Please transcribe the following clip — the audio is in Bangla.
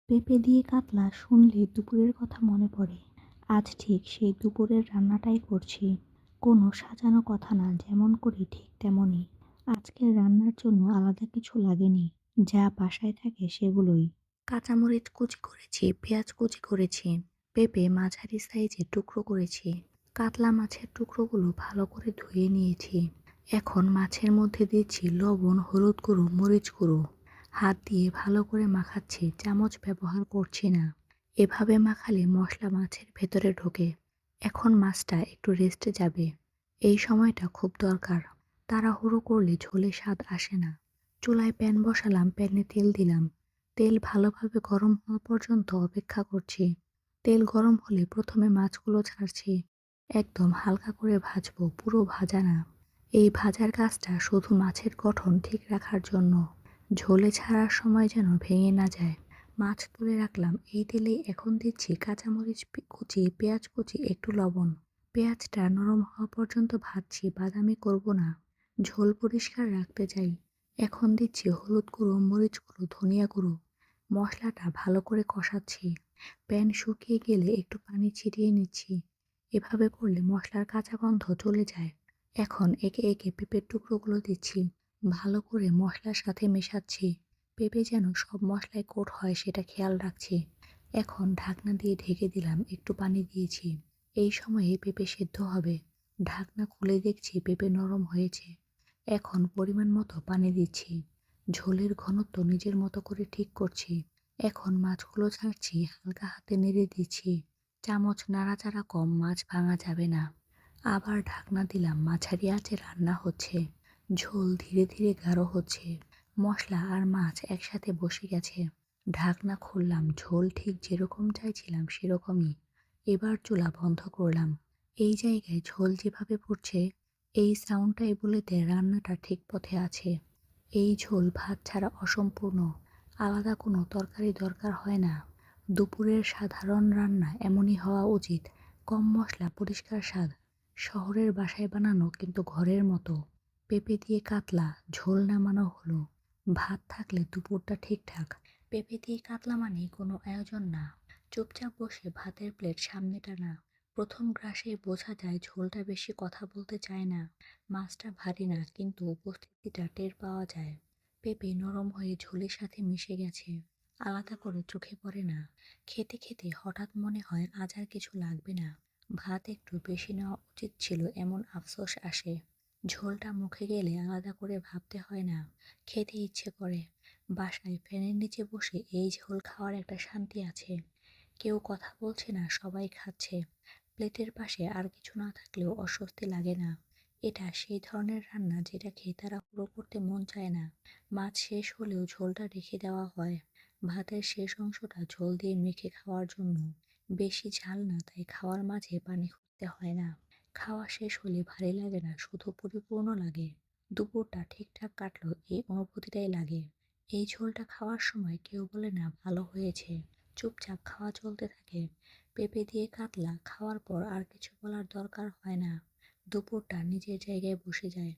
পেঁপে দিয়ে কাতলা শুনলে দুপুরের কথা মনে পড়ে। আজ ঠিক সেই দুপুরের রান্নাটাই করছি। কোনো সাজানো কথা না, যেমন করি ঠিক তেমনই। আজকের রান্নার জন্য আলাদা কিছু লাগেনি, যা বাসায় থাকে সেগুলোই। কাঁচামরিচ কুচি করেছি, পেঁয়াজ কুচি করেছি, পেঁপে মাঝারি সাইজে টুকরো করেছি। কাতলা মাছের টুকরোগুলো ভালো করে ধুয়ে নিয়েছি। এখন মাছের মধ্যে দিচ্ছি লবণ, হলুদ গুঁড়ো, মরিচ গুঁড়ো। হাত দিয়ে ভালো করে মাখাচ্ছি, চামচ ব্যবহার করছি না। এভাবে মাখালে মশলা মাছের ভেতরে ঢোকে। এখন মাছটা একটু রেস্টে যাবে। এই সময়টা খুব দরকার। তাড়াহুড়ো করলে ঝোলে স্বাদ আসে না। চুলায় প্যান বসালাম, প্যানে তেল দিলাম। তেল ভালোভাবে গরম হওয়া পর্যন্ত অপেক্ষা করছি। তেল গরম হলে প্রথমে মাছগুলো ছাড়ছি। একদম হালকা করে ভাজবো, পুরো ভাজা না। এই ভাজার কাজটা শুধু মাছের গঠন ঠিক রাখার জন্য। ঝোলে ছাড়ার সময় যেন ভেঙে না যায়। মাছ তুলে রাখলাম। এই তেলেই এখন দিচ্ছি কাঁচামরিচ কুচি, পেঁয়াজ কুচি, একটু লবণ। পেঁয়াজটা নরম হওয়া পর্যন্ত ভাজছি, বাদামি করব না। ঝোল পরিষ্কার রাখতে চাই। এখন দিচ্ছি হলুদ গুঁড়ো, মরিচ গুঁড়ো, ধনিয়া গুঁড়ো। মশলাটা ভালো করে কষাচ্ছি। প্যান শুকিয়ে গেলে একটু পানি ছিটিয়ে নিচ্ছি। এভাবে করলে মশলার কাঁচা গন্ধ চলে যায়। এখন একে একে পেঁপের টুকরোগুলো দিচ্ছি। ভালো করে মশলার সাথে মেশাচ্ছি। পেঁপে যেন সব মশলায় কোট হয় সেটা খেয়াল রাখছি। এখন ঢাকনা দিয়ে ঢেকে দিলাম, একটু পানি দিয়েছি। এই সময়ে পেঁপে সেদ্ধ হবে। ঢাকনা খুলে দেখছি পেঁপে নরম হয়েছে। এখন পরিমাণ মতো পানি দিচ্ছি। ঝোলের ঘনত্ব নিজের মতো করে ঠিক করছি। এখন মাছগুলো ছাড়ছি, হালকা হাতে নেড়ে দিচ্ছি। চামচ নাড়াচাড়া কম, মাছ ভাঙা যাবে না। আবার ঢাকনা দিলাম, মাঝারি আঁচে রান্না হচ্ছে। ঝোল ধীরে ধীরে গাঢ় হচ্ছে। মশলা আর মাছ একসাথে বসে গেছে। ঢাকনা খুললাম, ঝোল ঠিক যেরকম চাইছিলাম সেরকমই। এবার চুলা বন্ধ করলাম। এই জায়গায় ঝোল যেভাবে পড়ছে, এই সাউন্ডটাই বলে দেয় রান্নাটা ঠিক পথে আছে। এই ঝোল ভাত ছাড়া অসম্পূর্ণ। আলাদা কোনো তরকারি দরকার হয় না। দুপুরের সাধারণ রান্না এমনই হওয়া উচিত। কম মশলা, পরিষ্কার স্বাদ। শহরের বাসায় বানানো, কিন্তু ঘরের মতো। পেঁপে দিয়ে কাতলা, ঝোল নামানো হলো। ভাত থাকলে দুপুরটা ঠিকঠাক। পেঁপে দিয়ে কাতলা মানে কোনো আয়োজন না। চুপচাপ বসে ভাতের প্লেট সামনে টানা। প্রথম গ্রাসে বোঝা যায় ঝোলটা বেশি কথা বলতে চায় না। মাছটা ভারী না, কিন্তু উপস্থিতিটা টের পাওয়া যায়। পেঁপে নরম হয়ে ঝোলের সাথে মিশে গেছে। আলাদা করে চোখে পড়ে না। খেতে খেতে হঠাৎ মনে হয় আজ আর কিছু লাগবে না। ভাত একটু বেশি নেওয়া উচিত ছিল, এমন আফসোস আসে। ঝোলটা মুখে গেলে আলাদা করে ভাবতে হয় না। খেতে ইচ্ছে করে। বাসায় ফ্যানের নিচে বসে এই ঝোল খাওয়ার একটা শান্তি আছে। কেউ কথা বলছে না, সবাই খাচ্ছে। প্লেটের পাশে আর কিছু না থাকলেও অস্বস্তি লাগে না। এটা সেই ধরনের রান্না যেটা খেয়ে তাড়াহুড়ো করতে মন চায় না। মাছ শেষ হলেও ঝোলটা রেখে দেওয়া হয়। ভাতের শেষ অংশটা ঝোল দিয়ে মেখে খাওয়ার জন্য। বেশি ঝাল না, তাই খাওয়ার মাঝে পানি খুঁজতে হয় না। খাওয়া শেষ হলে ভারী লাগে না, শুধু পরিপূর্ণ লাগে। দুপুরটা ঠিকঠাক কাটলো, এই অনুভূতিটাই লাগে। এই ঝোলটা খাওয়ার সময় কেউ বলে না ভালো হয়েছে। চুপচাপ খাওয়া চলতে থাকে। পেঁপে দিয়ে কাতলা খাওয়ার পর আর কিছু বলার দরকার হয় না। দুপুরটা নিজের জায়গায় বসে যায়।